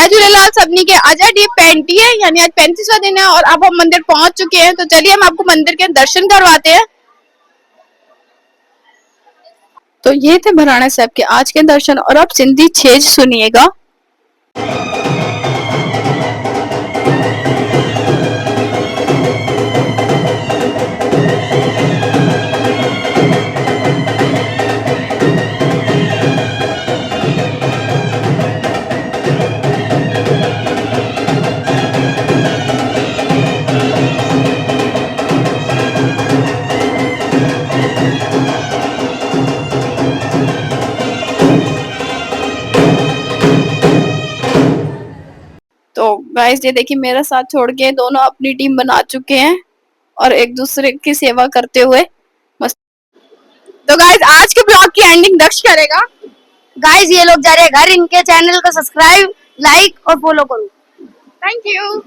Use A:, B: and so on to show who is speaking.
A: जय झूलेलाल सबनी के। आज ये 35 है, यानी आज 35वां दिन है और अब हम मंदिर पहुंच चुके हैं। तो चलिए हम आपको मंदिर के दर्शन करवाते हैं। तो ये थे भराड़ा साहब के आज के दर्शन और अब सिंधी छेज सुनिएगा। तो गाइस ये देखिए मेरा साथ छोड़ के दोनों अपनी टीम बना चुके हैं और एक दूसरे की सेवा करते हुए मस्त। तो गाइस आज के ब्लॉग की एंडिंग दक्ष करेगा।
B: गाइस ये लोग जा रहे हैं घर, इनके चैनल को सब्सक्राइब, लाइक और फॉलो करो।
A: Thank you.